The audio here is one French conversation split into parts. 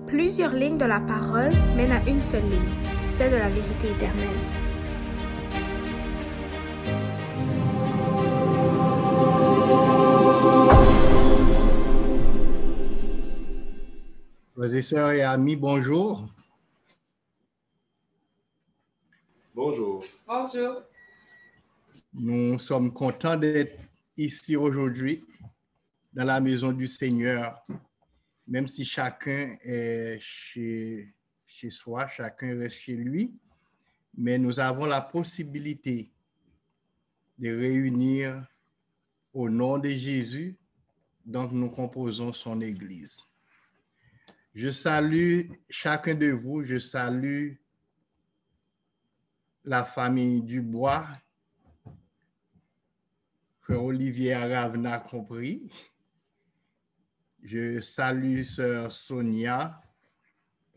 Plusieurs lignes de la parole mènent à une seule ligne, celle de la vérité éternelle. Frères et sœurs et amis, bonjour. Bonjour. Bonjour. Nous sommes contents d'être ici aujourd'hui dans la maison du Seigneur, même si chacun est chez soi, chacun reste chez lui, mais nous avons la possibilité de réunir au nom de Jésus, donc nous composons son Église. Je salue chacun de vous, je salue la famille Dubois, Frère Olivier Aravna compris. Je salue Sœur Sonia,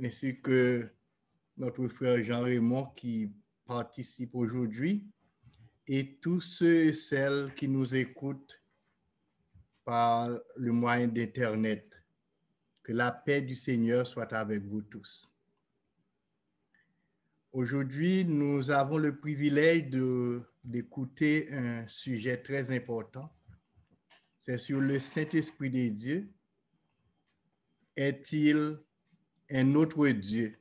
ainsi que notre frère Jean-Raymond qui participe aujourd'hui, et tous ceux et celles qui nous écoutent par le moyen d'Internet. Que la paix du Seigneur soit avec vous tous. Aujourd'hui, nous avons le privilège d'écouter un sujet très important. C'est sur le Saint-Esprit de Dieu. Est-il un autre Dieu?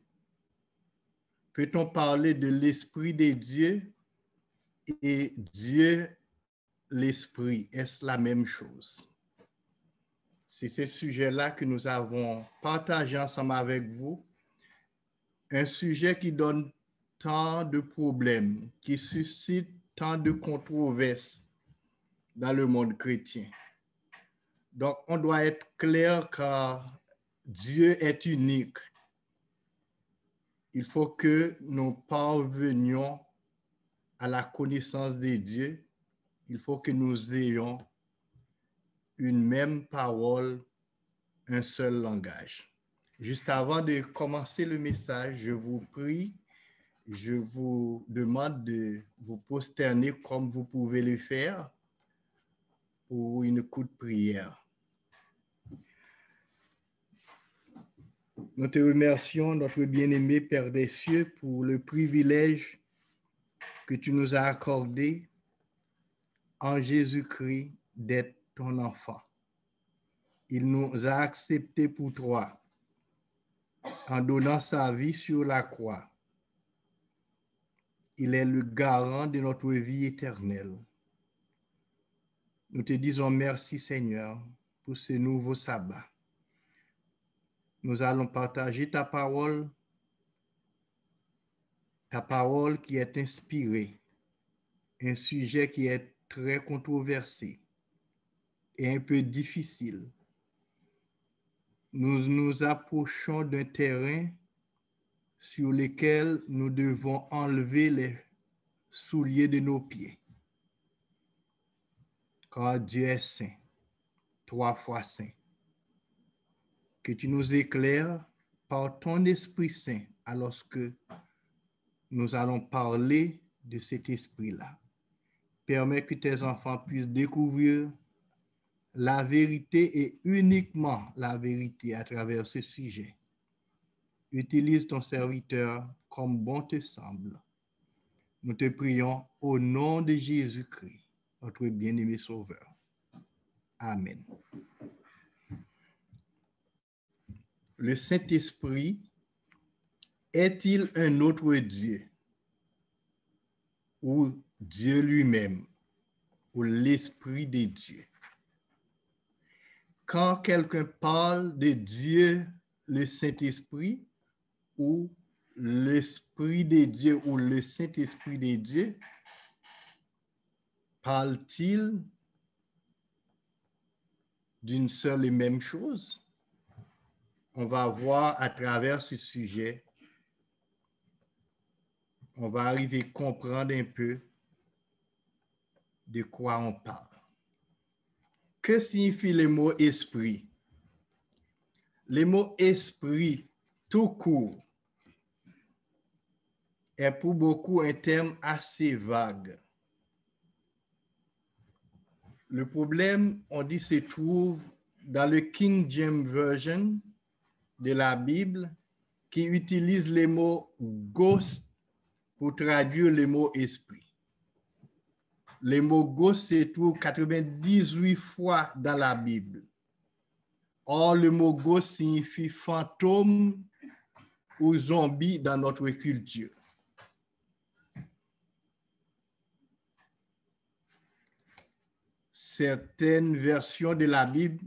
Peut-on parler de l'Esprit de Dieu et Dieu, l'Esprit? Est-ce la même chose? C'est ce sujet-là que nous avons partagé ensemble avec vous. Un sujet qui donne tant de problèmes, qui suscite tant de controverses dans le monde chrétien. Donc, on doit être clair car Dieu est unique. Il faut que nous parvenions à la connaissance de Dieu. Il faut que nous ayons une même parole, un seul langage. Juste avant de commencer le message, je vous prie, je vous demande de vous prosterner comme vous pouvez le faire pour une courte prière. Nous te remercions, notre bien-aimé Père des cieux, pour le privilège que tu nous as accordé en Jésus-Christ d'être ton enfant. Il nous a acceptés pour toi en donnant sa vie sur la croix. Il est le garant de notre vie éternelle. Nous te disons merci, Seigneur, pour ce nouveau sabbat. Nous allons partager ta parole qui est inspirée, un sujet qui est très controversé et un peu difficile. Nous nous approchons d'un terrain sur lequel nous devons enlever les souliers de nos pieds. Car Dieu est saint, 3 fois saint. Que tu nous éclaires par ton Esprit Saint alors que nous allons parler de cet esprit-là. Permets que tes enfants puissent découvrir la vérité et uniquement la vérité à travers ce sujet. Utilise ton serviteur comme bon te semble. Nous te prions au nom de Jésus-Christ, notre bien-aimé Sauveur. Amen. Le Saint-Esprit est-il un autre Dieu ou Dieu lui-même ou l'Esprit de Dieu? Quand quelqu'un parle de Dieu, le Saint-Esprit, ou l'Esprit de Dieu ou le Saint-Esprit de Dieu, parle-t-il d'une seule et même chose? On va voir à travers ce sujet, on va arriver à comprendre un peu de quoi on parle. Que signifie le mot esprit? Le mot esprit, tout court, est pour beaucoup un terme assez vague. Le problème, on dit, se trouve dans le King James Version de la Bible qui utilisent les mots ghost pour traduire le mot esprit. Le mot ghost se trouve 98 fois dans la Bible. Or, le mot ghost signifie fantôme ou zombie dans notre culture. Certaines versions de la Bible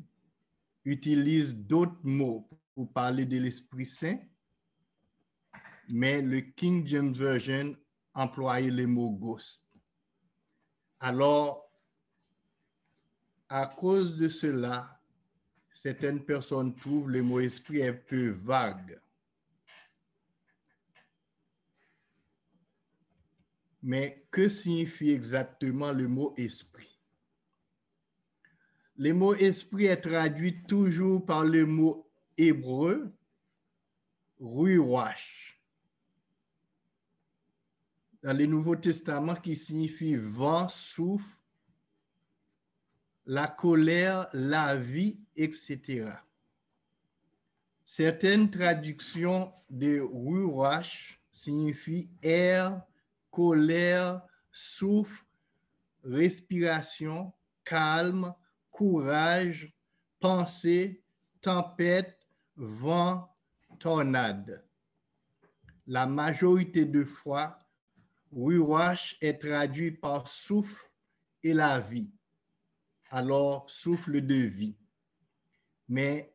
utilisent d'autres mots pour parler de l'Esprit Saint, mais le King James Version employait le mot ghost. Alors, à cause de cela, certaines personnes trouvent le mot esprit un peu vague. Mais que signifie exactement le mot esprit? Le mot esprit est traduit toujours par le mot hébreu ruach dans le Nouveau Testament qui signifie vent, souffle, la colère, la vie, etc. Certaines traductions de ruach signifient air, colère, souffle, respiration, calme, courage, pensée, tempête, vent, tornade. La majorité de fois, ruach est traduit par souffle et la vie. Alors, souffle de vie. Mais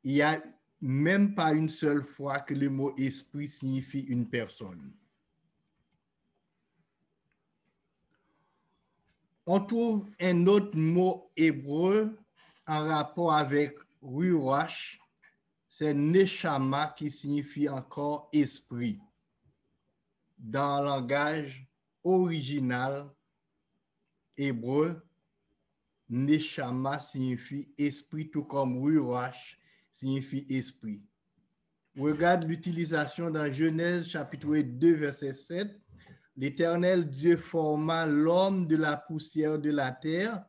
il n'y a même pas une seule fois que le mot esprit signifie une personne. On trouve un autre mot hébreu en rapport avec ruach, c'est neshama qui signifie encore esprit. Dans le langage original hébreu, neshama signifie esprit, tout comme ruach signifie esprit. Regarde l'utilisation dans Genèse chapitre 2, verset 7. L'Éternel Dieu forma l'homme de la poussière de la terre.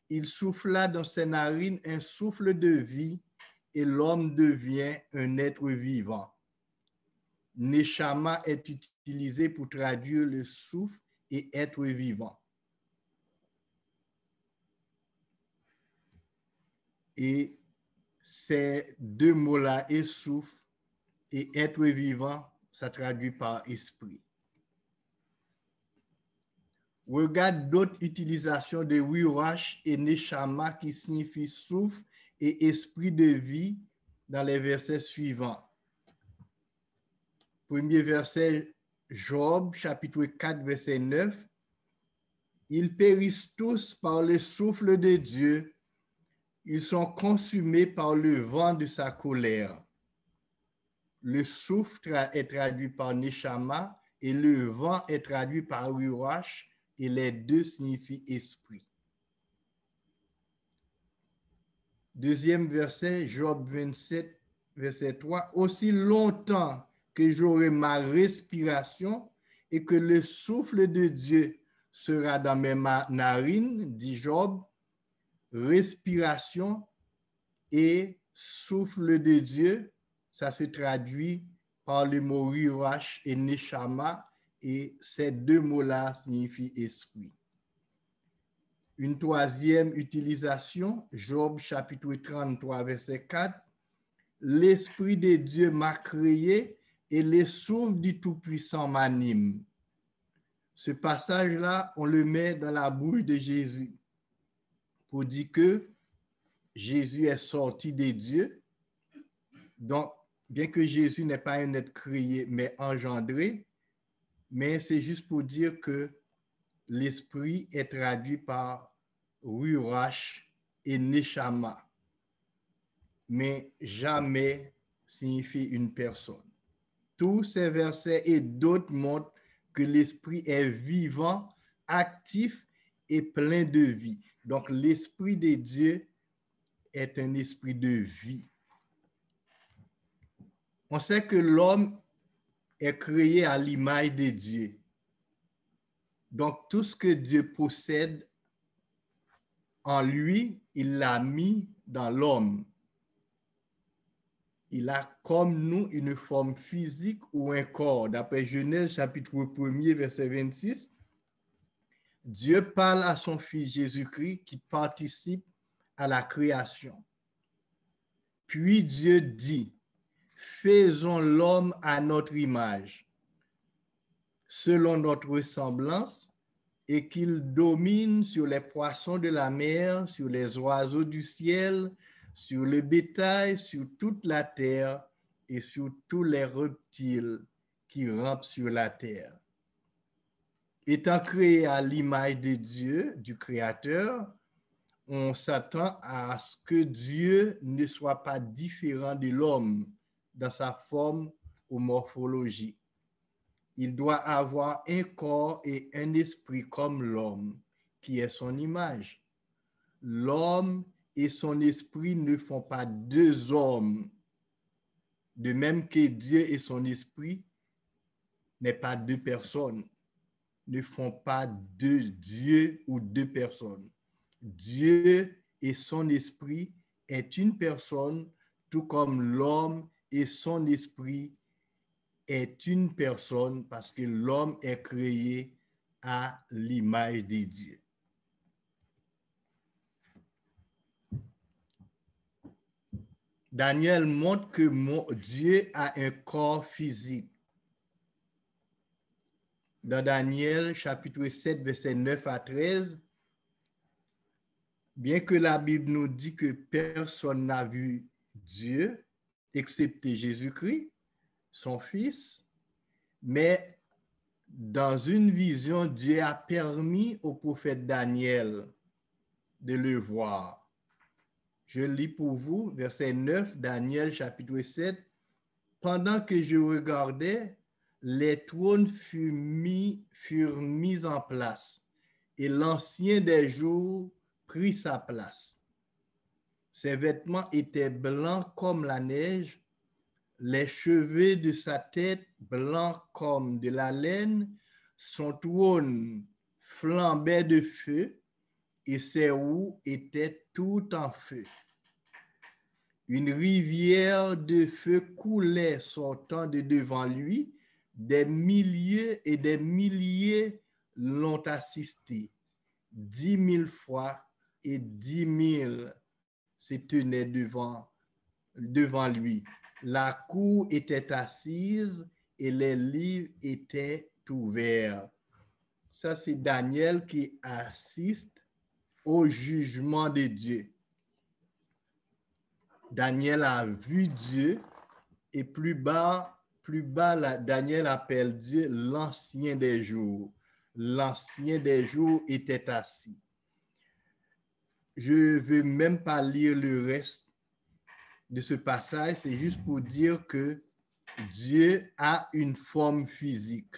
Il souffla dans ses narines un souffle de vie et l'homme devient un être vivant. Neshama est utilisé pour traduire le souffle et être vivant. Et ces deux mots-là, et souffle et être vivant, ça traduit par esprit. Regarde d'autres utilisations de ruach et neshama qui signifient souffle et esprit de vie dans les versets suivants. Premier verset, Job, chapitre 4, verset 9. Ils périssent tous par le souffle de Dieu. Ils sont consumés par le vent de sa colère. Le souffle est traduit par neshama et le vent est traduit par ruach et les deux signifient esprit. Deuxième verset, Job 27, verset 3. Aussi longtemps que j'aurai ma respiration et que le souffle de Dieu sera dans mes narines, dit Job, respiration et souffle de Dieu, ça se traduit par le mot ruach et neshama, et ces deux mots-là signifient esprit. Une troisième utilisation, Job chapitre 33, verset 4. L'Esprit de Dieu m'a créé et les souffles du Tout-Puissant m'animent. Ce passage-là, on le met dans la bouche de Jésus pour dire que Jésus est sorti de Dieu. Donc, bien que Jésus n'est pas un être créé, mais engendré, mais c'est juste pour dire que l'esprit est traduit par ruach et neshama, mais jamais signifie une personne. Tous ces versets et d'autres montrent que l'esprit est vivant, actif et plein de vie. Donc, l'esprit de Dieu est un esprit de vie. On sait que l'homme est créé à l'image de Dieu. Donc, tout ce que Dieu possède en lui, il l'a mis dans l'homme. Il a comme nous une forme physique ou un corps. D'après Genèse chapitre 1er, verset 26, Dieu parle à son Fils Jésus-Christ qui participe à la création. Puis Dieu dit, faisons l'homme à notre image, selon notre ressemblance, et qu'il domine sur les poissons de la mer, sur les oiseaux du ciel, sur le bétail, sur toute la terre et sur tous les reptiles qui rampent sur la terre. Étant créé à l'image de Dieu, du Créateur, on s'attend à ce que Dieu ne soit pas différent de l'homme dans sa forme ou morphologie. Il doit avoir un corps et un esprit comme l'homme, qui est son image. L'homme et son esprit ne font pas deux hommes, de même que Dieu et son esprit n'est pas deux personnes, ne font pas deux dieux ou deux personnes. Dieu et son esprit est une personne, tout comme l'homme et son esprit est une personne, parce que l'homme est créé à l'image de Dieu. Daniel montre que Dieu a un corps physique. Dans Daniel chapitre 7, verset 9 à 13, bien que la Bible nous dit que personne n'a vu Dieu, excepté Jésus-Christ, son Fils, mais dans une vision, Dieu a permis au prophète Daniel de le voir. Je lis pour vous, verset 9, Daniel chapitre 7. Pendant que je regardais, les trônes furent mis en place, et l'Ancien des jours prit sa place. Ses vêtements étaient blancs comme la neige, les cheveux de sa tête blancs comme de la laine, son trône flambait de feu, et ses roues étaient tout en feu. Une rivière de feu coulait sortant de devant lui. Des milliers et des milliers l'ont assisté. 10 000 fois et 10 000 se tenaient devant lui. La cour était assise et les livres étaient ouverts. Ça, c'est Daniel qui assiste au jugement de Dieu. Daniel a vu Dieu et plus bas, Daniel appelle Dieu l'Ancien des jours. L'Ancien des jours était assis. Je ne veux même pas lire le reste de ce passage, c'est juste pour dire que Dieu a une forme physique,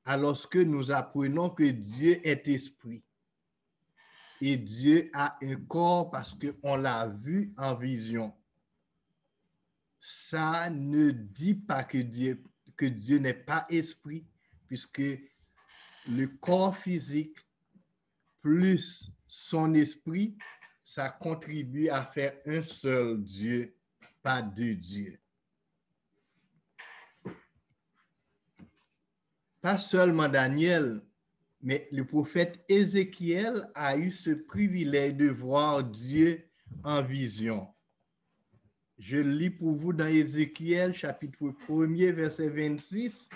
alors que nous apprenons que Dieu est esprit. Et Dieu a un corps parce qu'on l'a vu en vision. Ça ne dit pas que Dieu n'est pas esprit, puisque le corps physique plus son esprit, ça contribue à faire un seul Dieu, pas deux dieux. Pas seulement Daniel, mais le prophète Ézéchiel a eu ce privilège de voir Dieu en vision. Je lis pour vous dans Ézéchiel, chapitre 1er, verset 26.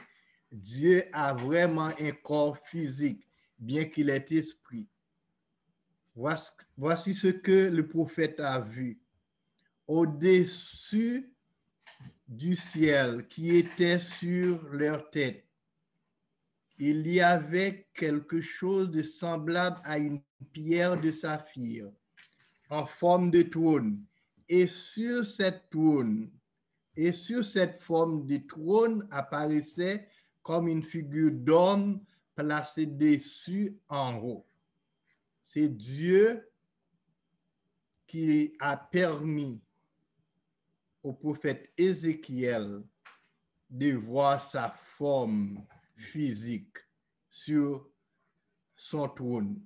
Dieu a vraiment un corps physique, bien qu'il ait esprit. Voici ce que le prophète a vu. Au-dessus du ciel qui était sur leur tête, il y avait quelque chose de semblable à une pierre de saphir en forme de trône. Et sur cette forme de trône apparaissait comme une figure d'homme placée dessus en haut. C'est Dieu qui a permis au prophète Ézéchiel de voir sa forme physique sur son trône.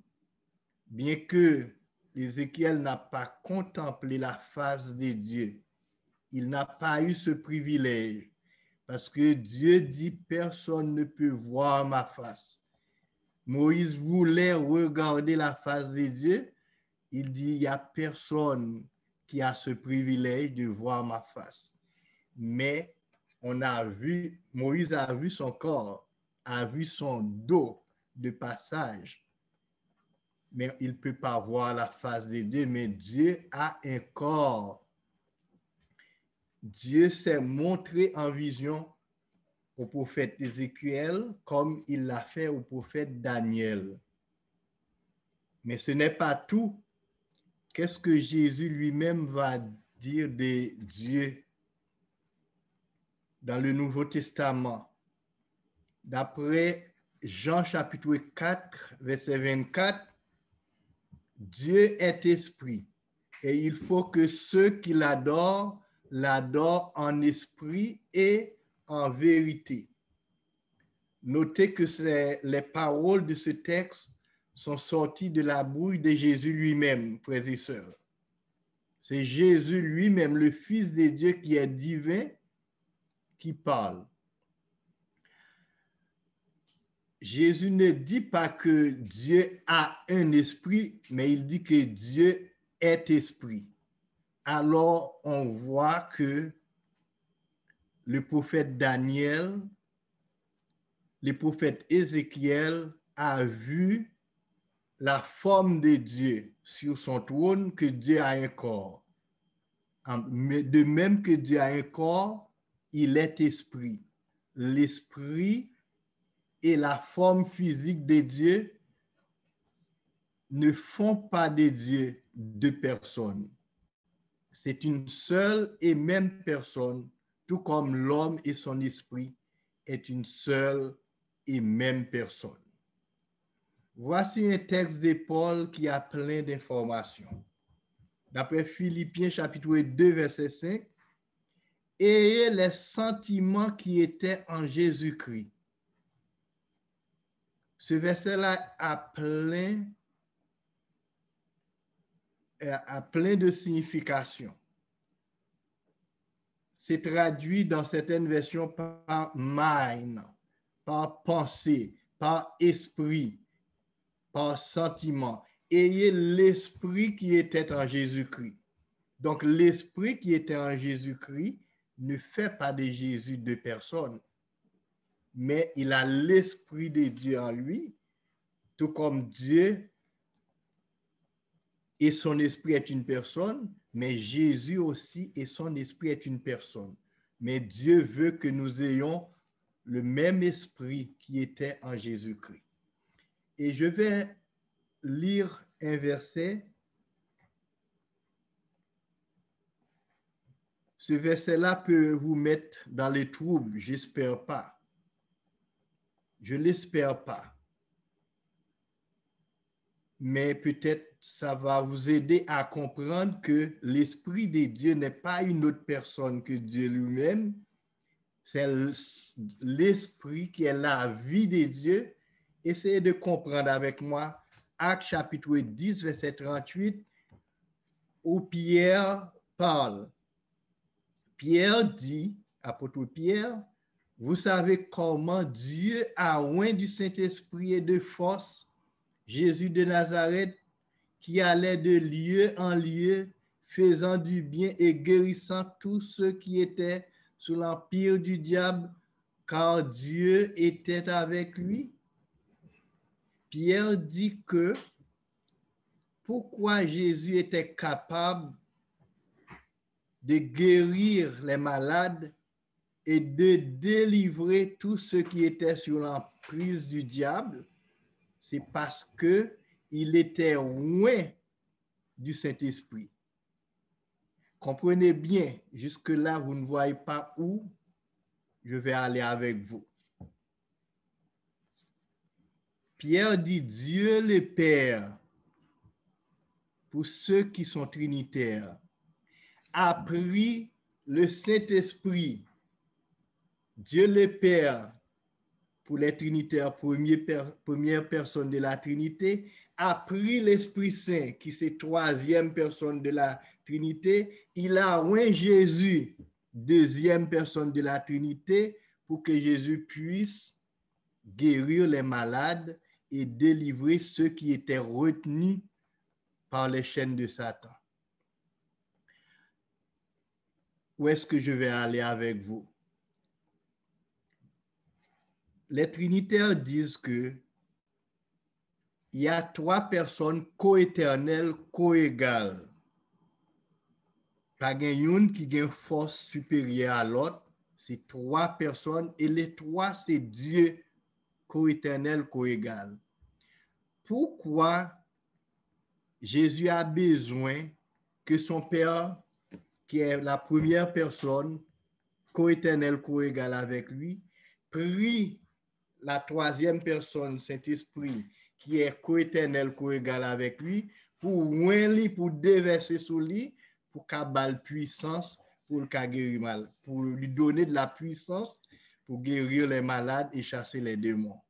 Bien que Ézéchiel n'a pas contemplé la face de Dieu, il n'a pas eu ce privilège. Parce que Dieu dit, personne ne peut voir ma face. Moïse voulait regarder la face de Dieu. Il dit, il n'y a personne qui a ce privilège de voir ma face. Mais Moïse a vu son corps, a vu son dos de passage. Mais il ne peut pas voir la face de Dieu. Mais Dieu a un corps. Dieu s'est montré en vision au prophète Ézéchiel comme il l'a fait au prophète Daniel. Mais ce n'est pas tout. Qu'est-ce que Jésus lui-même va dire de Dieu dans le Nouveau Testament? D'après Jean chapitre 4, verset 24, Dieu est esprit et il faut que ceux qui l'adorent en esprit et en vérité. Notez que les paroles de ce texte sont sorties de la bouche de Jésus lui-même, frères et sœurs. C'est Jésus lui-même, le Fils de Dieu qui est divin, qui parle. Jésus ne dit pas que Dieu a un esprit, mais il dit que Dieu est esprit. Alors, on voit que le prophète Daniel, le prophète Ézéchiel a vu la forme de Dieu sur son trône, que Dieu a un corps. De même que Dieu a un corps, il est esprit. L'esprit et la forme physique de Dieu ne font pas de Dieu deux personnes. C'est une seule et même personne, tout comme l'homme et son esprit est une seule et même personne. Voici un texte de Paul qui a plein d'informations. D'après Philippiens chapitre 2, verset 5, « Ayez les sentiments qui étaient en Jésus-Christ. » Ce verset-là a plein de significations. C'est traduit dans certaines versions par mind, par pensée, par esprit, par sentiment. Ayez l'esprit qui était en Jésus-Christ. Donc, l'esprit qui était en Jésus-Christ ne fait pas de Jésus deux personnes, mais il a l'esprit de Dieu en lui, tout comme Dieu et son esprit est une personne, mais Jésus aussi et son esprit est une personne. Mais Dieu veut que nous ayons le même esprit qui était en Jésus-Christ. Et je vais lire un verset. Ce verset-là peut vous mettre dans les troubles, j'espère pas. Je l'espère pas. Mais peut-être ça va vous aider à comprendre que l'Esprit de Dieu n'est pas une autre personne que Dieu lui-même. C'est l'Esprit qui est la vie de Dieu. Essayez de comprendre avec moi Actes chapitre 10, verset 38, où Pierre parle. Pierre dit, apôtre Pierre, « Vous savez comment Dieu a oint du Saint-Esprit et de force Jésus de Nazareth, qui allait de lieu en lieu, faisant du bien et guérissant tous ceux qui étaient sous l'empire du diable, car Dieu était avec lui. » Pierre dit que pourquoi Jésus était capable de guérir les malades et de délivrer tous ceux qui étaient sous l'emprise du diable, c'est parce que il était loin du Saint-Esprit. Comprenez bien, jusque-là, vous ne voyez pas où je vais aller avec vous. Pierre dit, Dieu le Père, pour ceux qui sont trinitaires, a pris le Saint-Esprit, Dieu le Père, pour les trinitaires, première personne de la Trinité, a pris l'Esprit Saint, qui c'est troisième personne de la Trinité, il a oint Jésus, deuxième personne de la Trinité, pour que Jésus puisse guérir les malades et délivrer ceux qui étaient retenus par les chaînes de Satan. Où est-ce que je vais aller avec vous? Les trinitaires disent que il y a trois personnes coéternelles, coégales. Pas une qui a une force supérieure à l'autre. C'est trois personnes et les trois, c'est Dieu coéternel, coégal. Pourquoi Jésus a besoin que son Père, qui est la première personne, coéternel, coégal avec lui, prie la troisième personne, Saint-Esprit, qui est coéternel, coégal avec lui, pour déverser sur lui, pour qu'il ait puissance, pour guérir mal, pour lui donner de la puissance, pour guérir les malades et chasser les démons.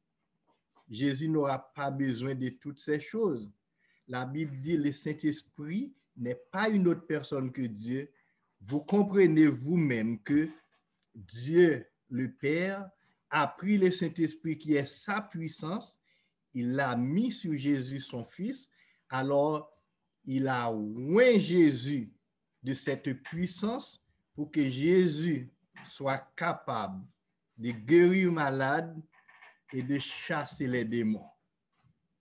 Jésus n'aura pas besoin de toutes ces choses. La Bible dit le Saint-Esprit n'est pas une autre personne que Dieu. Vous comprenez vous-même que Dieu, le Père, a pris le Saint-Esprit qui est sa puissance, il l'a mis sur Jésus, son Fils, alors il a oint Jésus de cette puissance pour que Jésus soit capable de guérir malade et de chasser les démons.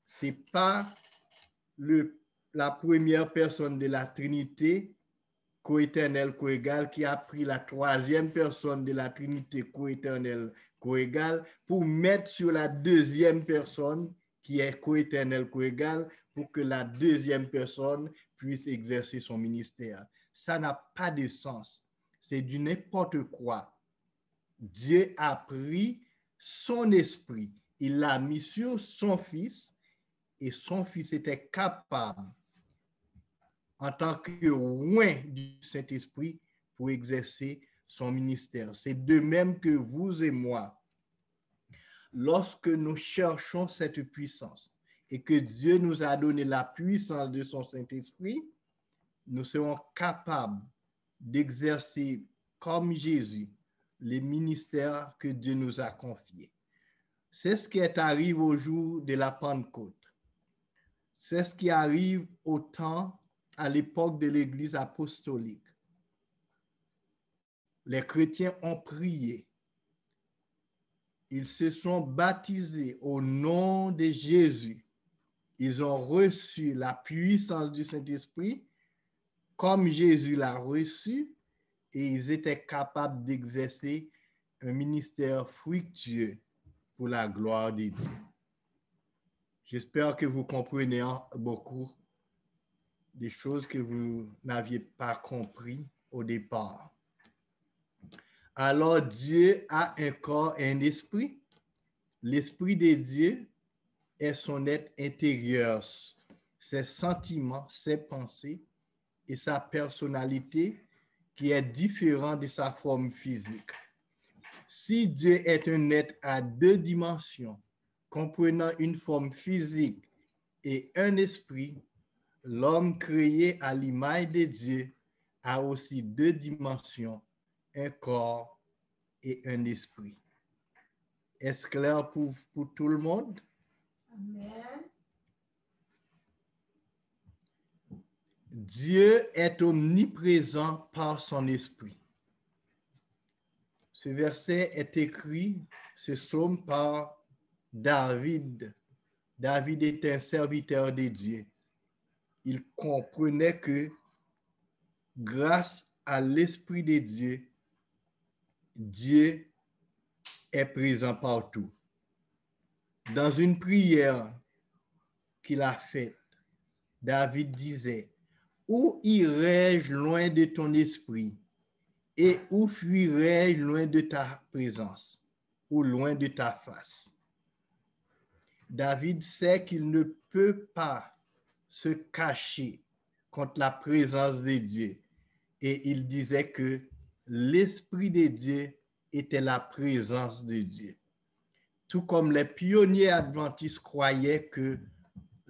Ce n'est pas la première personne de la Trinité, coéternel, coégal, qui a pris la troisième personne de la Trinité, coéternel, coégal, pour mettre sur la deuxième personne qui est coéternel, coégal, pour que la deuxième personne puisse exercer son ministère. Ça n'a pas de sens. C'est du n'importe quoi. Dieu a pris son esprit, il l'a mis sur son Fils, et son Fils était capable, en tant que oint du Saint-Esprit, pour exercer son ministère. C'est de même que vous et moi, lorsque nous cherchons cette puissance et que Dieu nous a donné la puissance de son Saint-Esprit, nous serons capables d'exercer comme Jésus les ministères que Dieu nous a confiés. C'est ce qui est arrivé au jour de la Pentecôte. C'est ce qui arrive au temps, à l'époque de l'Église apostolique. Les chrétiens ont prié. Ils se sont baptisés au nom de Jésus. Ils ont reçu la puissance du Saint-Esprit comme Jésus l'a reçu et ils étaient capables d'exercer un ministère fructueux pour la gloire de Dieu. J'espère que vous comprenez beaucoup des choses que vous n'aviez pas compris au départ. Alors Dieu a un corps et un esprit. L'esprit de Dieu est son être intérieur, ses sentiments, ses pensées et sa personnalité qui est différent de sa forme physique. Si Dieu est un être à deux dimensions, comprenant une forme physique et un esprit, l'homme créé à l'image de Dieu a aussi deux dimensions, un corps et un esprit. Est-ce clair pour tout le monde? Amen. Dieu est omniprésent par son esprit. Ce verset est écrit, ce psaume par David. David était un serviteur de Dieu. Il comprenait que grâce à l'Esprit de Dieu, Dieu est présent partout. Dans une prière qu'il a faite, David disait, « Où irai-je loin de ton esprit et où fuirai-je loin de ta présence ou loin de ta face? » David sait qu'il ne peut pas se cacher contre la présence de Dieu. Et il disait que l'Esprit de Dieu était la présence de Dieu. Tout comme les pionniers adventistes croyaient que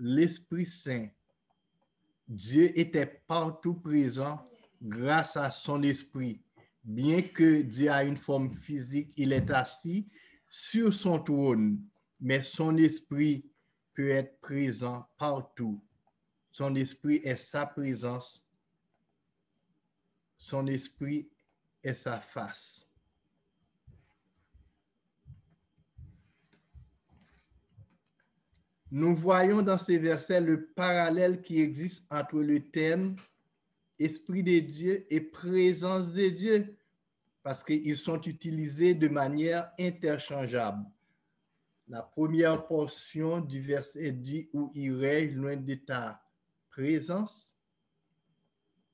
l'Esprit Saint, Dieu était partout présent grâce à son esprit. Bien que Dieu a une forme physique, il est assis sur son trône, mais son esprit peut être présent partout. Son esprit est sa présence. Son esprit est sa face. Nous voyons dans ces versets le parallèle qui existe entre le terme Esprit de Dieu et présence de Dieu, parce qu'ils sont utilisés de manière interchangeable. La première portion du verset dit « Où irais-je loin de ta présence ?»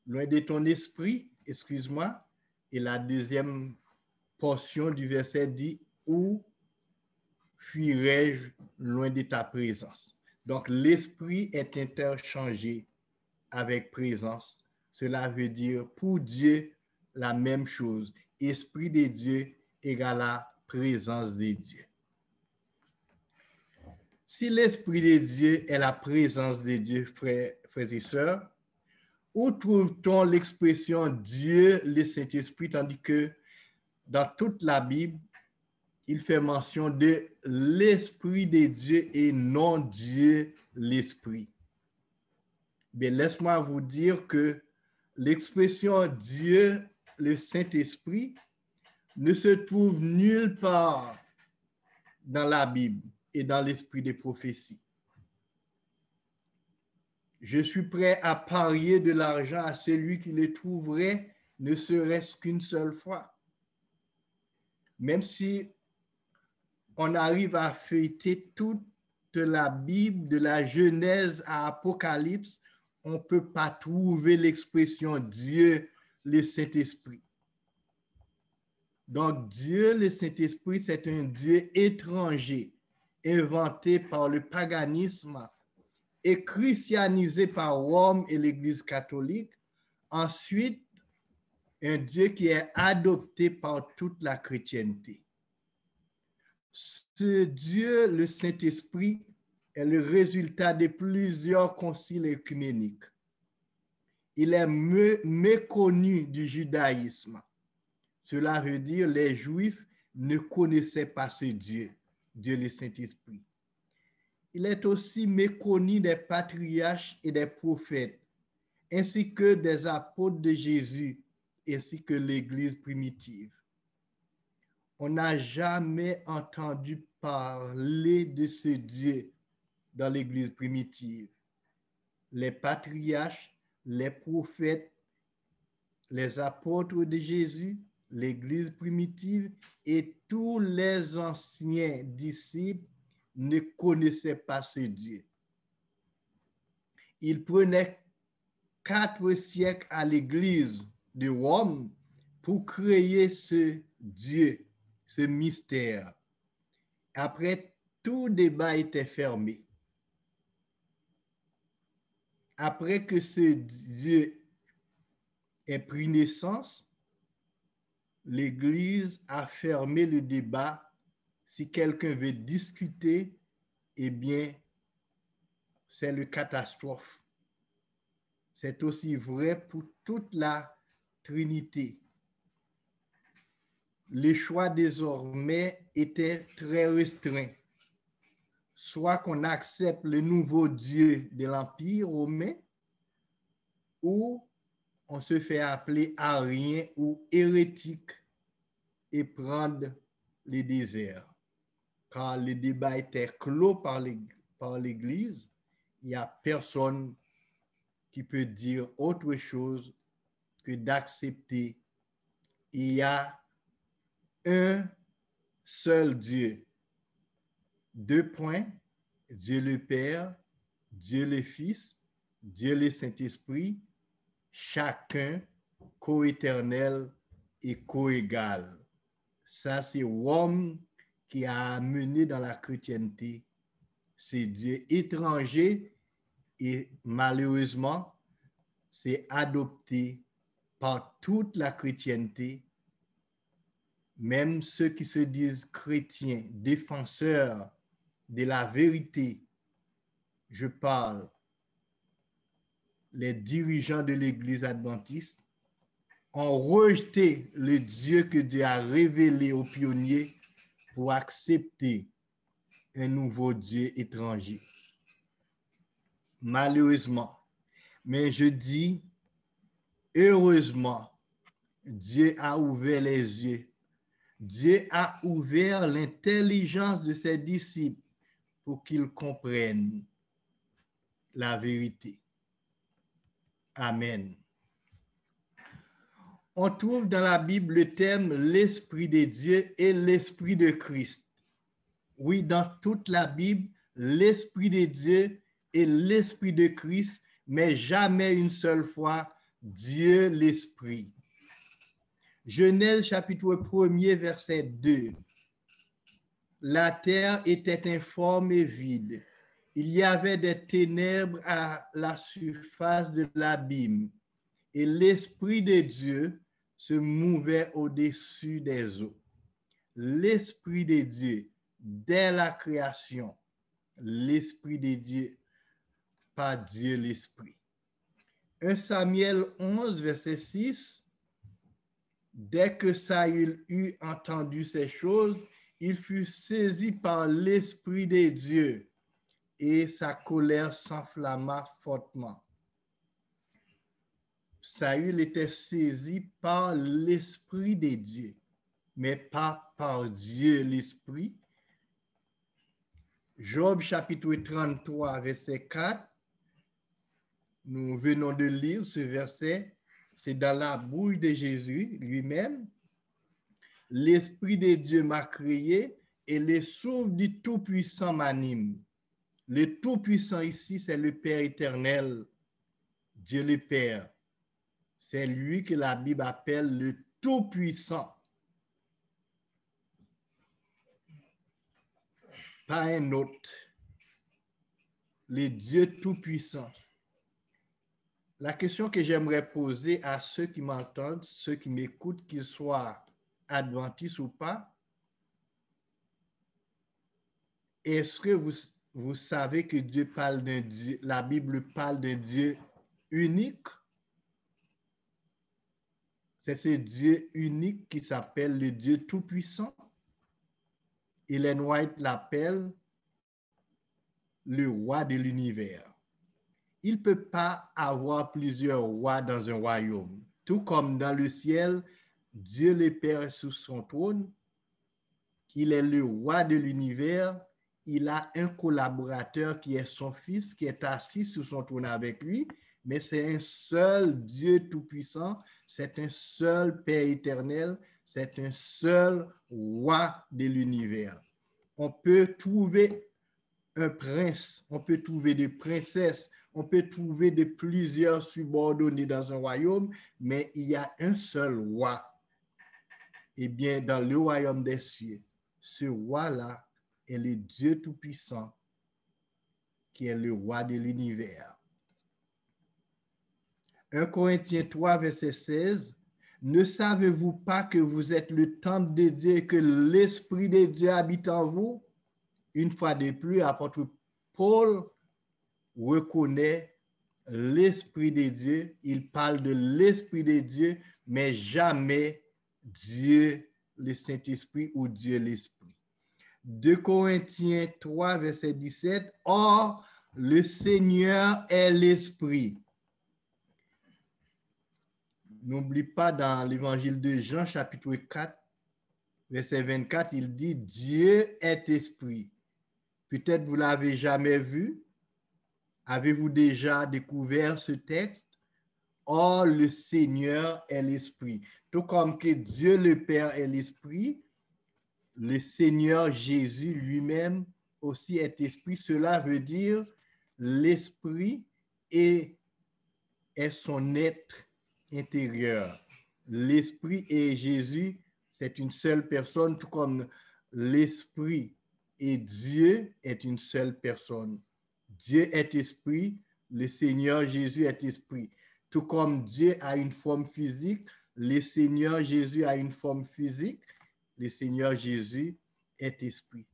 loin de ton esprit, excuse-moi. Et la deuxième portion du verset dit « Où fuirais-je loin de ta présence ?» Donc, l'esprit est interchangé avec présence. Cela veut dire pour Dieu la même chose. Esprit de Dieu égale la présence de Dieu. Si l'Esprit de Dieu est la présence de Dieu, frères et sœurs, où trouve-t-on l'expression Dieu, le Saint-Esprit, tandis que dans toute la Bible, il fait mention de l'Esprit de Dieu et non Dieu, l'Esprit. Bien, laisse-moi vous dire que l'expression Dieu, le Saint-Esprit, ne se trouve nulle part dans la Bible et dans l'esprit des prophéties. Je suis prêt à parier de l'argent à celui qui le trouverait, ne serait-ce qu'une seule fois. Même si on arrive à feuilleter toute la Bible, de la Genèse à Apocalypse, on ne peut pas trouver l'expression Dieu, le Saint-Esprit. Donc, Dieu, le Saint-Esprit, c'est un Dieu étranger, inventé par le paganisme et christianisé par Rome et l'Église catholique. Ensuite, un Dieu qui est adopté par toute la chrétienté. Ce Dieu, le Saint-Esprit, est le résultat de plusieurs conciles œcuméniques. Il est méconnu du judaïsme. Cela veut dire que les Juifs ne connaissaient pas ce Dieu, Dieu le Saint-Esprit. Il est aussi méconnu des patriarches et des prophètes, ainsi que des apôtres de Jésus, ainsi que l'Église primitive. On n'a jamais entendu parler de ce Dieu dans l'Église primitive. Les patriarches, les prophètes, les apôtres de Jésus, l'Église primitive et tous les anciens disciples ne connaissaient pas ce Dieu. Il prenait 4 siècles à l'Église de Rome pour créer ce Dieu, ce mystère. Après, tout débat était fermé. Après que ce Dieu ait pris naissance, l'Église a fermé le débat. Si quelqu'un veut discuter, eh bien, c'est une catastrophe. C'est aussi vrai pour toute la Trinité. Le choix désormais était très restreint. Soit qu'on accepte le nouveau Dieu de l'Empire romain, ou on se fait appeler arien ou hérétique et prendre les déserts. Car le débat était clos par l'Église, il n'y a personne qui peut dire autre chose que d'accepter. Il y a un seul Dieu. 2 points, Dieu le Père, Dieu le Fils, Dieu le Saint-Esprit, chacun coéternel et coégal. Ça, c'est Rome qui a amené dans la chrétienté ces dieux étrangers et malheureusement, c'est adopté par toute la chrétienté, même ceux qui se disent chrétiens, défenseurs de la vérité, je parle les dirigeants de l'Église adventiste, ont rejeté le Dieu que Dieu a révélé aux pionniers pour accepter un nouveau Dieu étranger. Malheureusement, mais je dis heureusement, Dieu a ouvert les yeux. Dieu a ouvert l'intelligence de ses disciples pour qu'ils comprennent la vérité. Amen. On trouve dans la Bible le terme l'Esprit de Dieu et l'Esprit de Christ. Oui, dans toute la Bible, l'Esprit de Dieu et l'Esprit de Christ, mais jamais une seule fois Dieu l'Esprit. Genèse chapitre 1er, verset 2. La terre était informe et vide. Il y avait des ténèbres à la surface de l'abîme et l'Esprit de Dieu se mouvait au-dessus des eaux. L'Esprit de Dieu, dès la création, l'Esprit de Dieu, pas Dieu l'Esprit. 1 Samuel 11, verset 6, dès que Saül eut entendu ces choses, il fut saisi par l'Esprit de Dieu et sa colère s'enflamma fortement. Saül était saisi par l'Esprit de Dieu, mais pas par Dieu l'Esprit. Job chapitre 33, verset 4, nous venons de lire ce verset, c'est dans la bouche de Jésus lui-même. L'Esprit de Dieu m'a créé et le souffle du Tout-Puissant m'anime. Le Tout-Puissant ici, c'est le Père éternel, Dieu le Père. C'est lui que la Bible appelle le Tout-Puissant. Pas un autre. Le Dieu Tout-Puissant. La question que j'aimerais poser à ceux qui m'entendent, ceux qui m'écoutent, qu'ils soient adventistes ou pas, est-ce que vous savez que Dieu parle d'un Dieu, la Bible parle d'un Dieu unique? C'est ce Dieu unique qui s'appelle le Dieu Tout-Puissant. Ellen White l'appelle le roi de l'univers. Il ne peut pas avoir plusieurs rois dans un royaume. Tout comme dans le ciel, Dieu le Père est sur son trône. Il est le roi de l'univers. Il a un collaborateur qui est son fils, qui est assis sur son trône avec lui. Mais c'est un seul Dieu tout-puissant. C'est un seul Père éternel. C'est un seul roi de l'univers. On peut trouver un prince, on peut trouver des princesses, on peut trouver de plusieurs subordonnés dans un royaume, mais il y a un seul roi. Eh bien, dans le royaume des cieux, ce roi-là est le Dieu Tout-Puissant, qui est le roi de l'univers. 1 Corinthiens 3, verset 16, « Ne savez-vous pas que vous êtes le temple de Dieu et que l'Esprit de Dieu habite en vous? » Une fois de plus, l'apôtre Paul reconnaît l'Esprit de Dieu. Il parle de l'Esprit de Dieu, mais jamais Dieu, le Saint-Esprit ou Dieu l'Esprit. 2 Corinthiens 3, verset 17, « Or, le Seigneur est l'Esprit. » N'oublie pas dans l'évangile de Jean, chapitre 4, verset 24, il dit « Dieu est Esprit. » Peut-être vous ne l'avez jamais vu. Avez-vous déjà découvert ce texte? Or, le Seigneur est l'Esprit. Tout comme que Dieu le Père est l'Esprit, le Seigneur Jésus lui-même aussi est Esprit. Cela veut dire l'Esprit est son être intérieur. L'Esprit et Jésus, c'est une seule personne, tout comme l'Esprit et Dieu est une seule personne. Dieu est esprit, le Seigneur Jésus est esprit. Tout comme Dieu a une forme physique, le Seigneur Jésus a une forme physique, le Seigneur Jésus est esprit.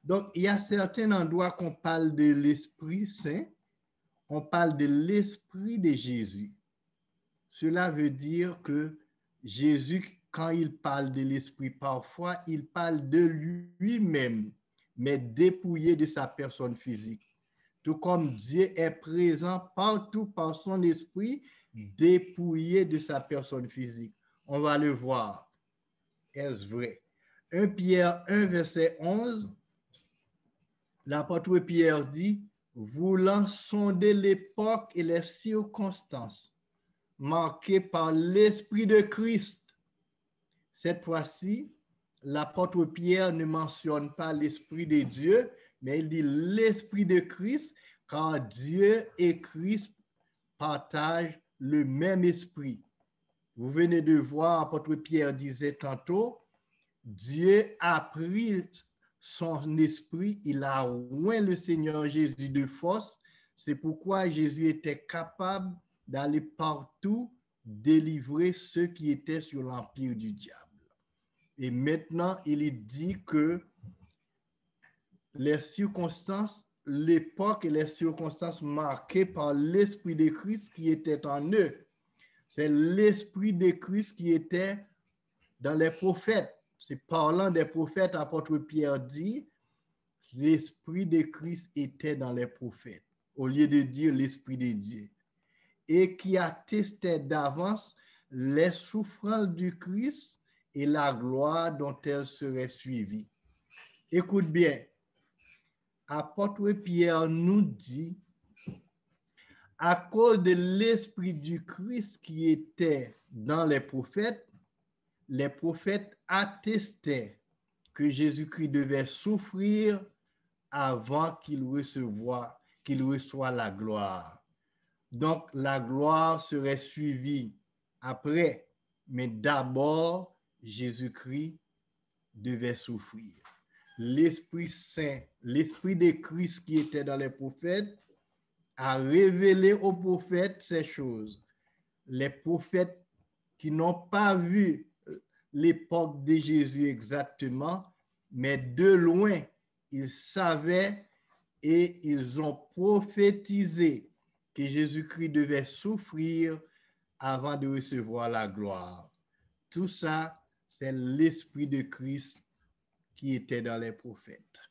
Donc, il y a certains endroits qu'on parle de l'Esprit Saint, on parle de l'Esprit de Jésus. Cela veut dire que Jésus, quand il parle de l'Esprit, parfois, il parle de lui-même, mais dépouillé de sa personne physique. Tout comme Dieu est présent partout par son esprit, dépouillé de sa personne physique. On va le voir. Est-ce vrai? 1 Pierre 1, verset 11, l'apôtre Pierre dit, voulant sonder l'époque et les circonstances marquées par l'Esprit de Christ. Cette fois-ci, l'apôtre Pierre ne mentionne pas l'Esprit de Dieu, mais il dit l'Esprit de Christ, car Dieu et Christ partagent le même esprit. Vous venez de voir, l'apôtre Pierre disait tantôt, Dieu a pris son esprit, il a oint le Seigneur Jésus de force. C'est pourquoi Jésus était capable d'aller partout délivrer ceux qui étaient sur l'empire du diable. Et maintenant, il dit que les circonstances, l'époque et les circonstances marquées par l'Esprit de Christ qui était en eux, c'est l'Esprit de Christ qui était dans les prophètes. C'est parlant des prophètes, l'apôtre Pierre dit, l'Esprit de Christ était dans les prophètes, au lieu de dire l'Esprit de Dieu, et qui attestait d'avance les souffrances du Christ et la gloire dont elle serait suivie. Écoute bien, apôtre Pierre nous dit, à cause de l'Esprit du Christ qui était dans les prophètes attestaient que Jésus-Christ devait souffrir avant qu'il reçoive la gloire. Donc, la gloire serait suivie après, mais d'abord, Jésus-Christ devait souffrir. L'Esprit Saint, l'Esprit de Christ qui était dans les prophètes, a révélé aux prophètes ces choses. Les prophètes qui n'ont pas vu l'époque de Jésus exactement, mais de loin, ils savaient et ils ont prophétisé que Jésus-Christ devait souffrir avant de recevoir la gloire. Tout ça, c'est l'Esprit de Christ qui était dans les prophètes.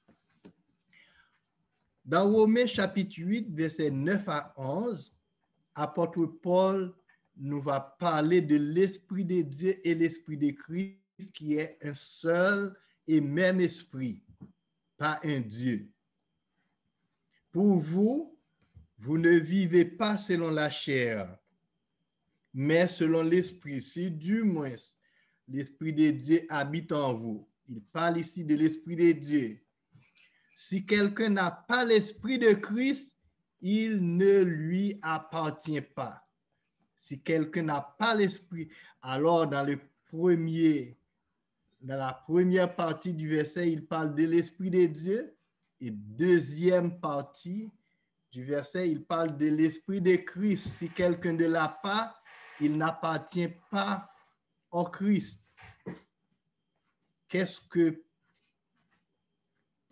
Dans Romains chapitre 8, versets 9 à 11, apôtre Paul nous va parler de l'Esprit de Dieu et l'Esprit de Christ qui est un seul et même esprit, pas un Dieu. Pour vous, vous ne vivez pas selon la chair, mais selon l'Esprit. Si du moins l'Esprit de Dieu habite en vous. Il parle ici de l'Esprit de Dieu. Si quelqu'un n'a pas l'Esprit de Christ, il ne lui appartient pas. Si quelqu'un n'a pas l'Esprit, alors dans la première partie du verset, il parle de l'Esprit de Dieu. Et deuxième partie du verset, il parle de l'Esprit de Christ. Si quelqu'un ne l'a pas, il n'appartient pas au Christ. Qu'est-ce que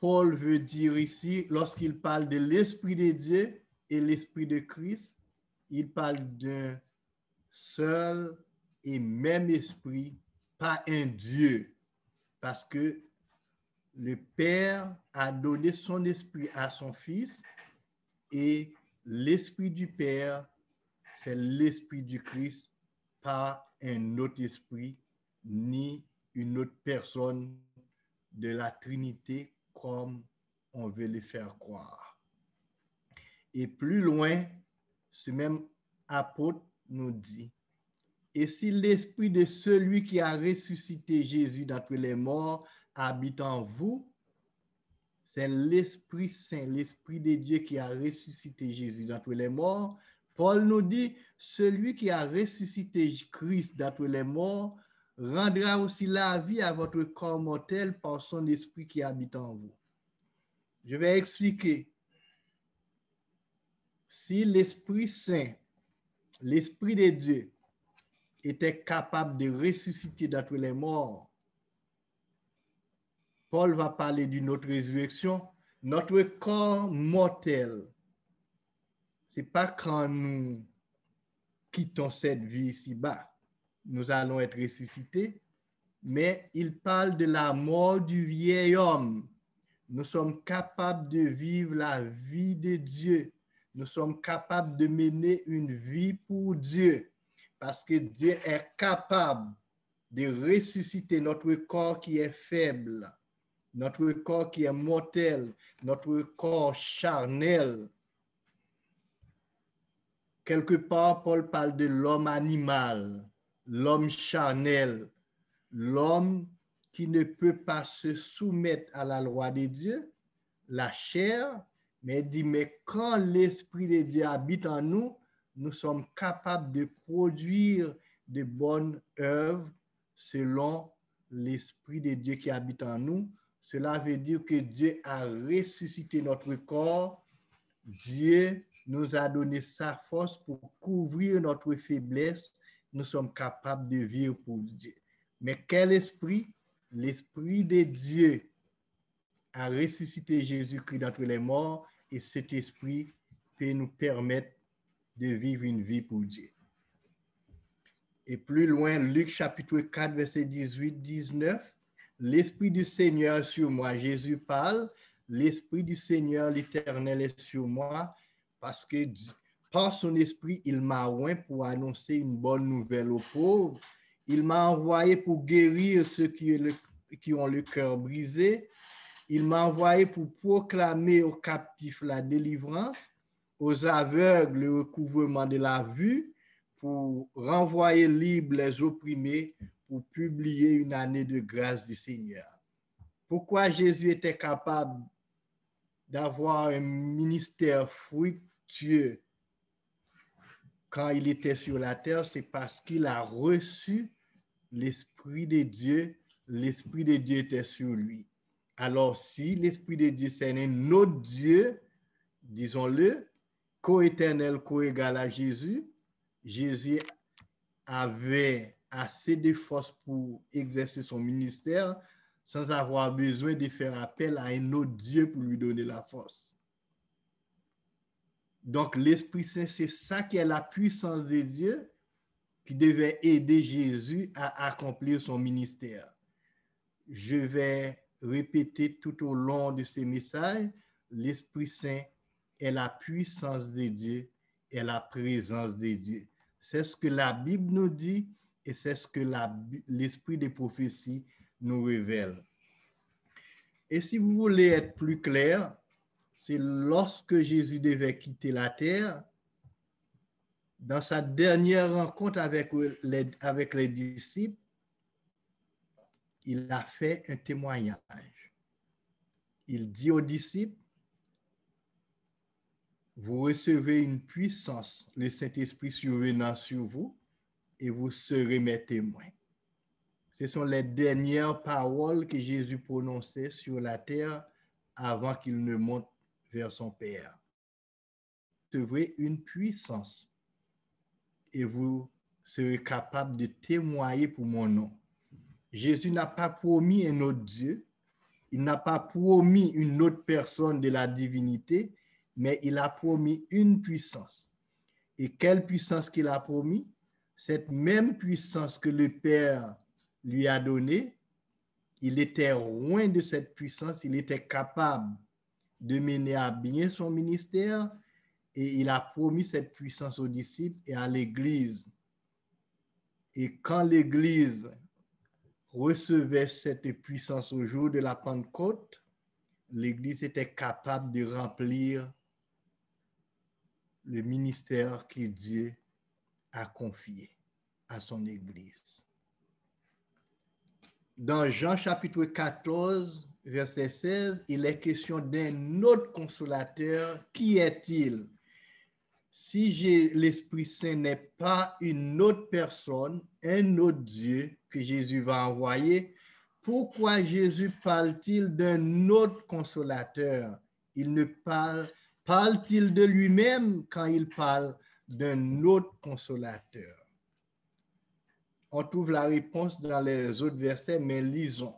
Paul veut dire ici lorsqu'il parle de l'Esprit de Dieu et l'Esprit de Christ? Il parle d'un seul et même esprit, pas un Dieu, parce que le Père a donné son esprit à son Fils et l'esprit du Père, c'est l'esprit du Christ, pas un autre esprit, ni une autre personne de la Trinité comme on veut le faire croire. Et plus loin, ce même apôtre nous dit, et si l'esprit de celui qui a ressuscité Jésus d'entre les morts habite en vous, c'est l'Esprit Saint, l'Esprit de Dieu qui a ressuscité Jésus d'entre les morts. Paul nous dit, celui qui a ressuscité Christ d'entre les morts rendra aussi la vie à votre corps mortel par son esprit qui habite en vous. Je vais expliquer. Si l'Esprit Saint, l'Esprit de Dieu, était capable de ressusciter d'entre les morts, Paul va parler d'une autre résurrection. Notre corps mortel, ce n'est pas quand nous quittons cette vie ici-bas, nous allons être ressuscités, mais il parle de la mort du vieil homme. Nous sommes capables de vivre la vie de Dieu. Nous sommes capables de mener une vie pour Dieu, parce que Dieu est capable de ressusciter notre corps qui est faible, notre corps qui est mortel, notre corps charnel. Quelque part, Paul parle de l'homme animal, l'homme charnel, l'homme qui ne peut pas se soumettre à la loi de Dieu, la chair, mais il dit, mais quand l'Esprit de Dieu habite en nous, nous sommes capables de produire de bonnes œuvres selon l'Esprit de Dieu qui habite en nous. Cela veut dire que Dieu a ressuscité notre corps. Dieu nous a donné sa force pour couvrir notre faiblesse. Nous sommes capables de vivre pour Dieu. Mais quel esprit? L'Esprit de Dieu a ressuscité Jésus-Christ d'entre les morts et cet esprit peut nous permettre de vivre une vie pour Dieu. Et plus loin, Luc chapitre 4, verset 18-19, l'Esprit du Seigneur sur moi. Jésus parle, l'Esprit du Seigneur, l'Éternel est sur moi parce que par son Esprit, il m'a oint pour annoncer une bonne nouvelle aux pauvres. Il m'a envoyé pour guérir ceux qui ont le cœur brisé. Il m'a envoyé pour proclamer aux captifs la délivrance, aux aveugles le recouvrement de la vue, pour renvoyer libres les opprimés, pour publier une année de grâce du Seigneur. Pourquoi Jésus était capable d'avoir un ministère fructueux quand il était sur la terre? C'est parce qu'il a reçu l'Esprit de Dieu. L'Esprit de Dieu était sur lui. Alors, si l'Esprit de Dieu, c'est un autre Dieu, disons-le, co-éternel, co-égal à Jésus, Jésus avait assez de force pour exercer son ministère sans avoir besoin de faire appel à un autre Dieu pour lui donner la force. Donc, l'Esprit Saint, c'est ça qui est la puissance de Dieu qui devait aider Jésus à accomplir son ministère. Je vais répéter tout au long de ces messages, l'Esprit Saint est la puissance de Dieu et la présence de Dieu. C'est ce que la Bible nous dit et c'est ce que l'esprit des prophéties nous révèle. Et si vous voulez être plus clair, c'est lorsque Jésus devait quitter la terre, dans sa dernière rencontre avec les disciples, il a fait un témoignage. Il dit aux disciples, vous recevez une puissance, le Saint-Esprit survenant sur vous, et vous serez mes témoins. Ce sont les dernières paroles que Jésus prononçait sur la terre avant qu'il ne monte vers son Père. Vous recevrez une puissance et vous serez capable de témoigner pour mon nom. Jésus n'a pas promis un autre Dieu, il n'a pas promis une autre personne de la divinité, mais il a promis une puissance. Et quelle puissance qu'il a promis? Cette même puissance que le Père lui a donnée, il était loin de cette puissance, il était capable de mener à bien son ministère et il a promis cette puissance aux disciples et à l'Église. Et quand l'Église recevait cette puissance au jour de la Pentecôte, l'Église était capable de remplir le ministère que Dieu a confié à son Église. Dans Jean chapitre 14, verset 16, il est question d'un autre consolateur. Qui est-il? Si l'Esprit Saint n'est pas une autre personne, un autre Dieu que Jésus va envoyer, pourquoi Jésus parle-t-il d'un autre consolateur? Il ne parle-t-il de lui-même quand il parle d'un autre consolateur? On trouve la réponse dans les autres versets, mais lisons.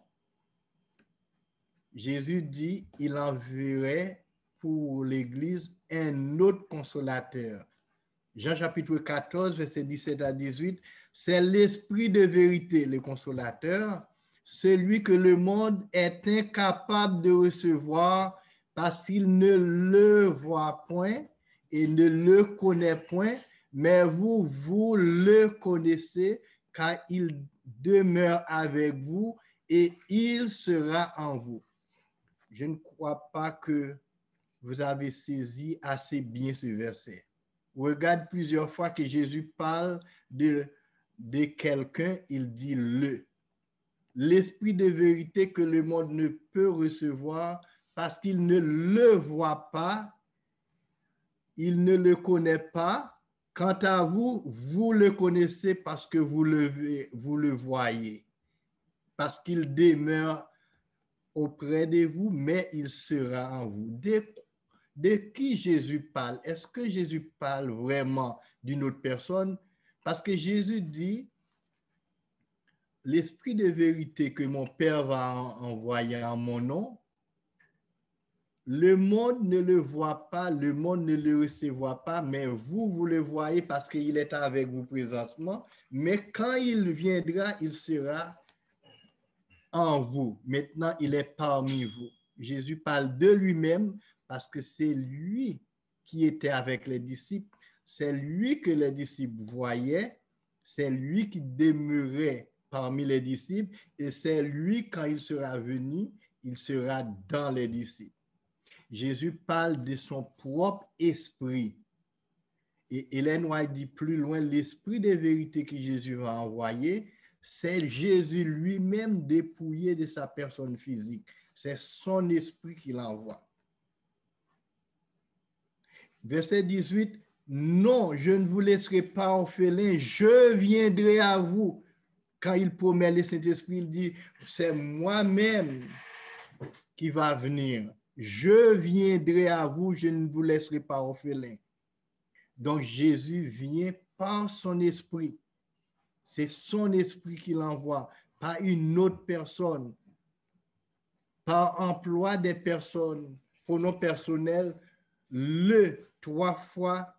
Jésus dit, il enverrait pour l'Église un autre consolateur. Jean chapitre 14, verset 17 à 18, c'est l'esprit de vérité, le consolateur, celui que le monde est incapable de recevoir parce qu'il ne le voit point et ne le connaît point, mais vous le connaissez car il demeure avec vous et il sera en vous. Je ne crois pas que vous avez saisi assez bien ce verset. Regarde plusieurs fois que Jésus parle de quelqu'un, il dit le. L'esprit de vérité que le monde ne peut recevoir parce qu'il ne le voit pas, il ne le connaît pas. Quant à vous, vous le connaissez parce que vous le voyez, parce qu'il demeure auprès de vous, mais il sera en vous. De qui Jésus parle? Est-ce que Jésus parle vraiment d'une autre personne? Parce que Jésus dit, l'esprit de vérité que mon Père va envoyer en mon nom, le monde ne le voit pas, le monde ne le recevra pas, mais vous le voyez parce qu'il est avec vous présentement. Mais quand il viendra, il sera en vous. Maintenant, il est parmi vous. Jésus parle de lui-même parce que c'est lui qui était avec les disciples, c'est lui que les disciples voyaient, c'est lui qui demeurait parmi les disciples et c'est lui, quand il sera venu, il sera dans les disciples. Jésus parle de son propre esprit. Et Ellen White dit plus loin, l'esprit de vérité que Jésus va envoyer, c'est Jésus lui-même dépouillé de sa personne physique. C'est son esprit qu'il envoie. Verset 18, non, je ne vous laisserai pas orphelin, je viendrai à vous. Quand il promet le Saint-Esprit, il dit, c'est moi-même qui va venir. Je viendrai à vous, je ne vous laisserai pas orphelin. Donc Jésus vient par son esprit. C'est son esprit qu'il envoie, pas une autre personne, par emploi des personnes, pronom personnel, le 3 fois,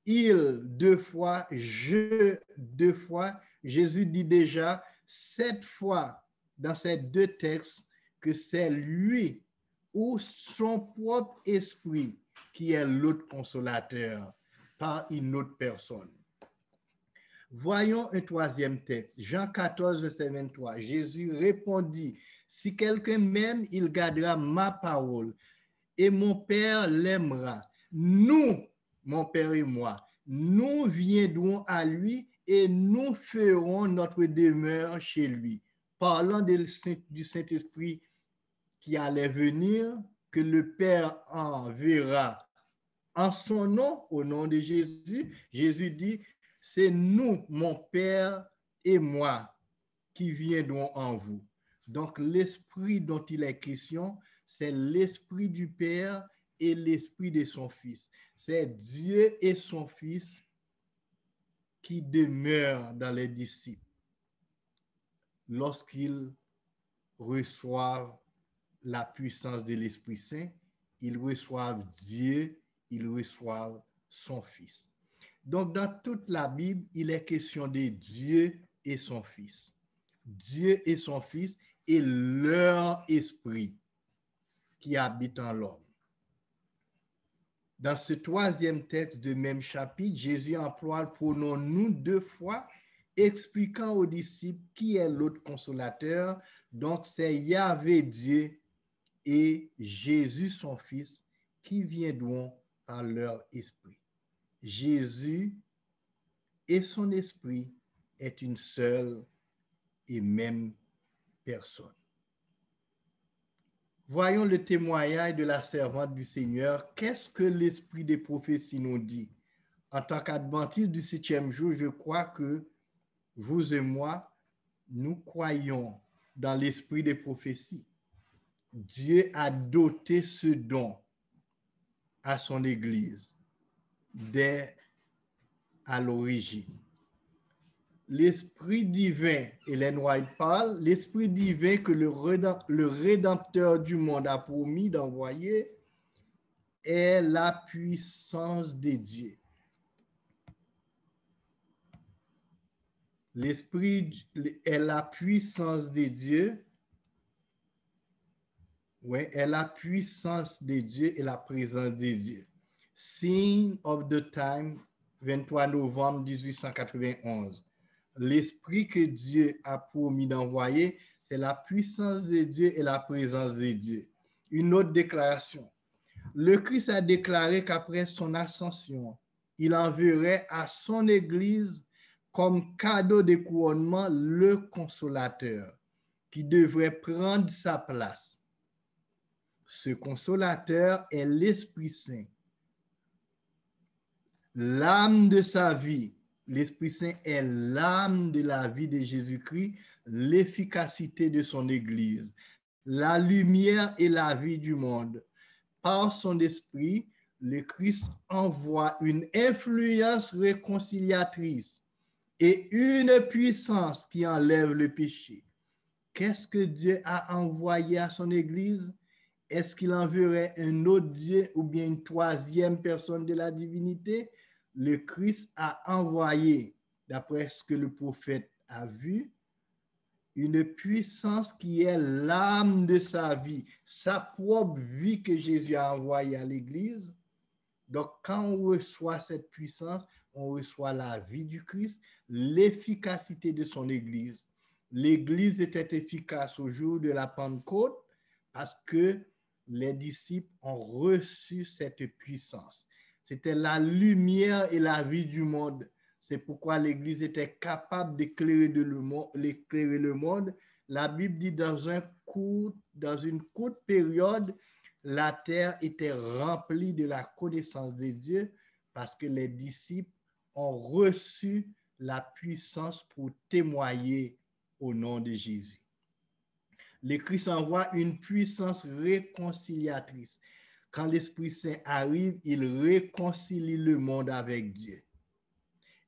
il 2 fois, je 2 fois. Jésus dit déjà 7 fois dans ces 2 textes que c'est lui ou son propre esprit qui est l'autre consolateur, pas une autre personne. Voyons un troisième texte, Jean 14, verset 23. Jésus répondit, si quelqu'un m'aime, il gardera ma parole et mon Père l'aimera. Nous, mon Père et moi, nous viendrons à lui et nous ferons notre demeure chez lui. Parlant du Saint-Esprit qui allait venir, que le Père enverra en son nom, au nom de Jésus, Jésus dit, c'est nous, mon Père et moi, qui viendrons en vous. Donc, l'esprit dont il est question, c'est l'esprit du Père et l'esprit de son Fils. C'est Dieu et son Fils qui demeurent dans les disciples lorsqu'ils reçoivent la puissance de l'Esprit Saint, ils reçoivent Dieu, ils reçoivent son Fils. Donc, dans toute la Bible, il est question de Dieu et son Fils. Dieu et son Fils et leur esprit qui habite en l'homme. Dans ce troisième texte de même chapitre, Jésus emploie le pronom nous 2 fois, expliquant aux disciples qui est l'autre consolateur. Donc, c'est Yahvé Dieu et Jésus son Fils qui viendront par leur esprit. Jésus et son esprit est une seule et même personne. Voyons le témoignage de la servante du Seigneur. Qu'est-ce que l'esprit des prophéties nous dit? En tant qu'adventiste du 7e jour, je crois que vous et moi, nous croyons dans l'esprit des prophéties. Dieu a doté ce don à son Église dès à l'origine. l'esprit divin, Ellen White parle, l'esprit divin que le Rédempteur du monde a promis d'envoyer est la puissance de Dieu. L'esprit est la puissance de Dieu. Oui, est la puissance de Dieu et la présence de Dieu. Sign of the Time, 23 novembre 1891. L'esprit que Dieu a promis d'envoyer, c'est la puissance de Dieu et la présence de Dieu. Une autre déclaration. Le Christ a déclaré qu'après son ascension, il enverrait à son Église comme cadeau de couronnement le consolateur qui devrait prendre sa place. Ce consolateur est l'Esprit Saint. L'âme de sa vie. L'Esprit Saint est l'âme de la vie de Jésus-Christ, l'efficacité de son Église, la lumière et la vie du monde. Par son esprit, le Christ envoie une influence réconciliatrice et une puissance qui enlève le péché. Qu'est-ce que Dieu a envoyé à son Église? Est-ce qu'il enverrait un autre Dieu ou bien une troisième personne de la divinité? Le Christ a envoyé, d'après ce que le prophète a vu, une puissance qui est l'âme de sa vie, sa propre vie que Jésus a envoyée à l'Église. Donc, quand on reçoit cette puissance, on reçoit la vie du Christ, l'efficacité de son Église. L'Église était efficace au jour de la Pentecôte parce que les disciples ont reçu cette puissance. C'était la lumière et la vie du monde. C'est pourquoi l'Église était capable d'éclairer le monde. La Bible dit dans une courte période, la terre était remplie de la connaissance de Dieu parce que les disciples ont reçu la puissance pour témoigner au nom de Jésus. Le Christ envoie une puissance réconciliatrice. Quand l'Esprit Saint arrive, il réconcilie le monde avec Dieu.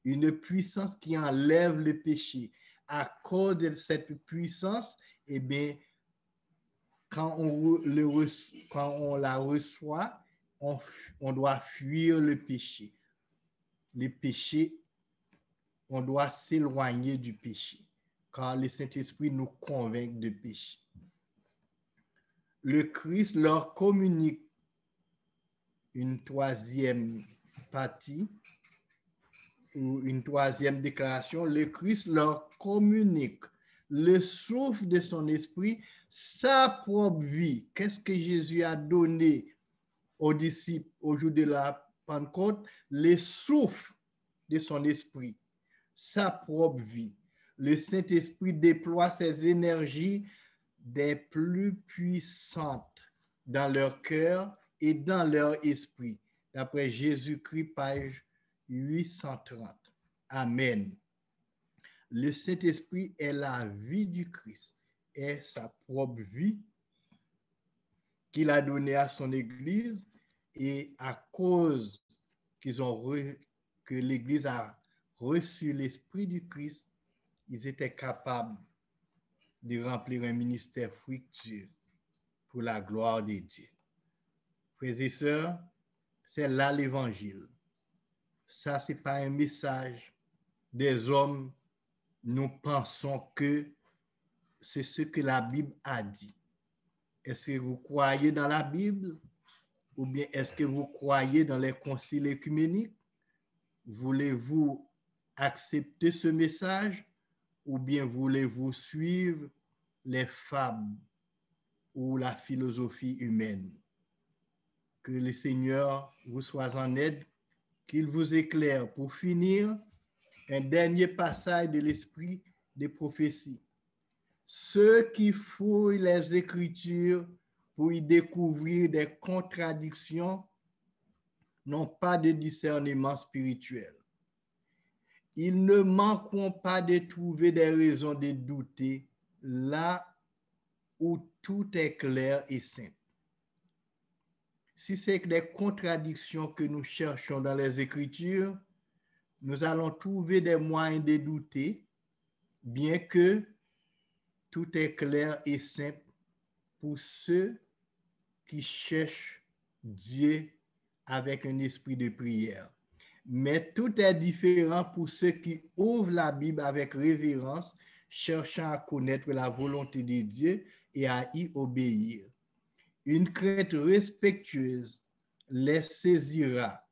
Une puissance qui enlève le péché. À cause de cette puissance, eh bien, quand on la reçoit, on doit fuir le péché. Le péché, on doit s'éloigner du péché, car le Saint-Esprit nous convainc de péché. Le Christ leur communique une troisième partie ou une troisième déclaration. Le Christ leur communique le souffle de son esprit, sa propre vie. Qu'est-ce que Jésus a donné aux disciples au jour de la Pentecôte? Le souffle de son esprit, sa propre vie. Le Saint-Esprit déploie ses énergies des plus puissantes dans leur cœur et dans leur esprit. D'après Jésus-Christ, page 830. Amen. Le Saint-Esprit est la vie du Christ, est sa propre vie qu'il a donnée à son Église, et à cause que l'Église a reçu l'Esprit du Christ, ils étaient capables de remplir un ministère fructueux pour la gloire de Dieu. Frères et sœurs, c'est là l'Évangile. Ça, ce n'est pas un message des hommes. Nous pensons que c'est ce que la Bible a dit. Est-ce que vous croyez dans la Bible? Ou bien est-ce que vous croyez dans les conciles œcuméniques? Voulez-vous accepter ce message? Ou bien voulez-vous suivre les fables ou la philosophie humaine? Que le Seigneur vous soit en aide, qu'il vous éclaire. Pour finir, un dernier passage de l'esprit des prophéties. Ceux qui fouillent les Écritures pour y découvrir des contradictions n'ont pas de discernement spirituel. Ils ne manqueront pas de trouver des raisons de douter là où tout est clair et simple. Si c'est des contradictions que nous cherchons dans les Écritures, nous allons trouver des moyens de douter bien que tout est clair et simple pour ceux qui cherchent Dieu avec un esprit de prière. Mais tout est différent pour ceux qui ouvrent la Bible avec révérence, cherchant à connaître la volonté de Dieu et à y obéir. Une crainte respectueuse les saisira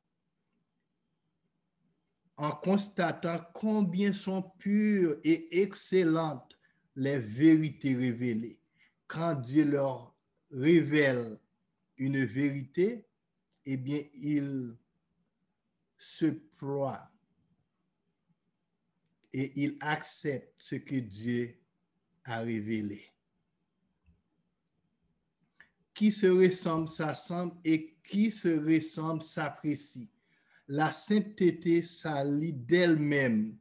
en constatant combien sont pures et excellentes les vérités révélées. Quand Dieu leur révèle une vérité, eh bien, ils se ploient et ils acceptent ce que Dieu a révélé. Qui se ressemble s'assemble et qui se ressemble s'apprécie. La sainteté s'allie d'elle-même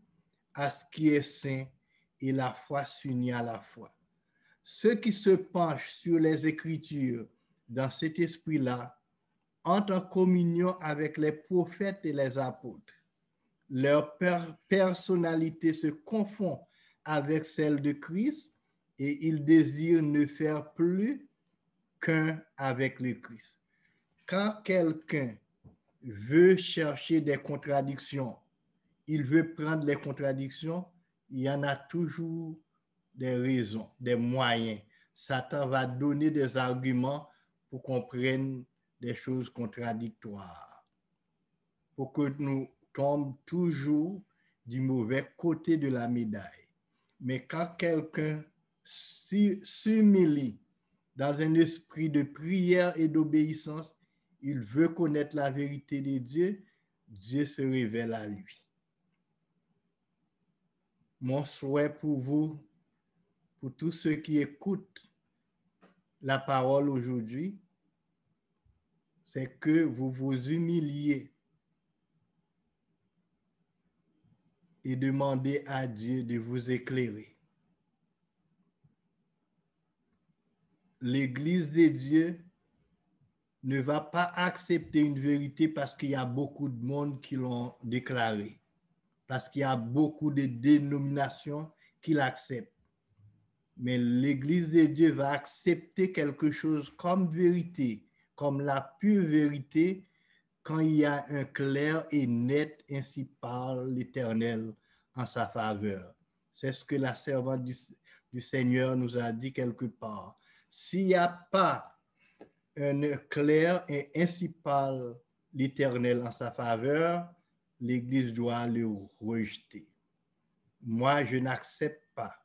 à ce qui est saint et la foi s'unit à la foi. Ceux qui se penchent sur les Écritures dans cet esprit-là entrent en communion avec les prophètes et les apôtres. Leur personnalité se confond avec celle de Christ et ils désirent ne faire plus qu'un avec le Christ. Quand quelqu'un veut chercher des contradictions, il veut prendre les contradictions, il y en a toujours des raisons, des moyens. Satan va donner des arguments pour qu'on prenne des choses contradictoires, pour que nous tombions toujours du mauvais côté de la médaille. Mais quand quelqu'un s'humilie dans un esprit de prière et d'obéissance, il veut connaître la vérité de Dieu, Dieu se révèle à lui. Mon souhait pour vous, pour tous ceux qui écoutent la parole aujourd'hui, c'est que vous vous humiliez et demandez à Dieu de vous éclairer. L'Église de Dieu ne va pas accepter une vérité parce qu'il y a beaucoup de monde qui l'ont déclaré, parce qu'il y a beaucoup de dénominations qui l'acceptent. Mais l'Église de Dieu va accepter quelque chose comme vérité, comme la pure vérité, quand il y a un clair et net ainsi parle l'Éternel en sa faveur. C'est ce que la servante du Seigneur nous a dit quelque part. S'il n'y a pas un clair et ainsi parle l'Éternel en sa faveur, l'Église doit le rejeter. Moi, je n'accepte pas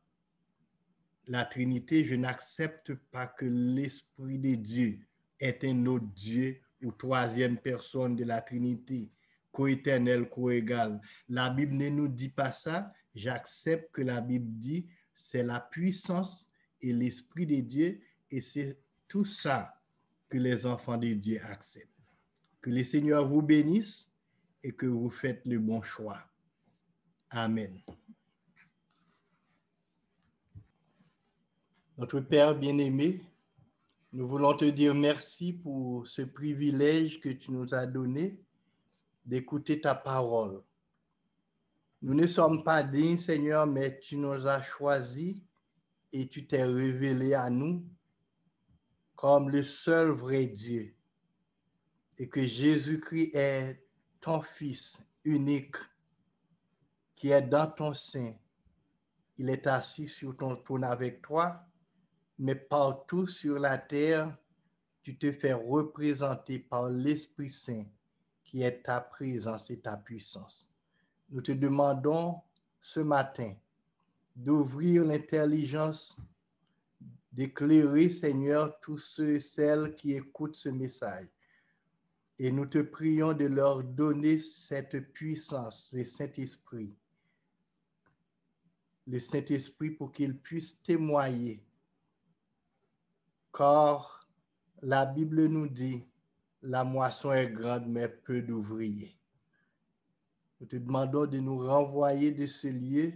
la Trinité, je n'accepte pas que l'Esprit de Dieu est un autre Dieu ou troisième personne de la Trinité, co-éternel, co-égal. La Bible ne nous dit pas ça. J'accepte que la Bible dit c'est la puissance et l'Esprit de Dieu et c'est tout ça que les enfants de Dieu acceptent. Que le Seigneur vous bénisse et que vous faites le bon choix. Amen. Notre Père bien-aimé, nous voulons te dire merci pour ce privilège que tu nous as donné d'écouter ta parole. Nous ne sommes pas dignes, Seigneur, mais tu nous as choisis et tu t'es révélé à nous comme le seul vrai Dieu. Et que Jésus-Christ est ton Fils unique qui est dans ton sein. Il est assis sur ton trône avec toi, mais partout sur la terre, tu te fais représenter par l'Esprit Saint qui est ta présence et ta puissance. Nous te demandons ce matin d'ouvrir l'intelligence, d'éclairer, Seigneur, tous ceux et celles qui écoutent ce message. Et nous te prions de leur donner cette puissance, le Saint-Esprit pour qu'ils puissent témoigner. Car la Bible nous dit, la moisson est grande, mais peu d'ouvriers. Nous te demandons de nous renvoyer de ce lieu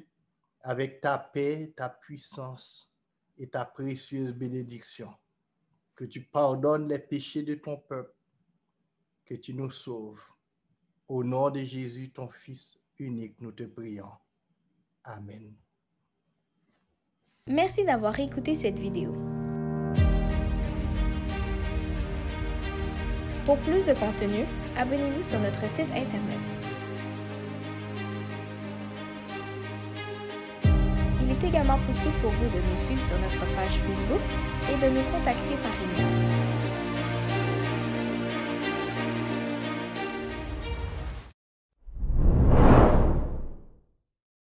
avec ta paix, ta puissance et ta précieuse bénédiction. Que tu pardonnes les péchés de ton peuple, que tu nous sauves. Au nom de Jésus, ton Fils unique, nous te prions. Amen. Merci d'avoir écouté cette vidéo. Pour plus de contenu, abonnez-vous sur notre site Internet. Il est également possible pour vous de nous suivre sur notre page Facebook et de nous contacter par email.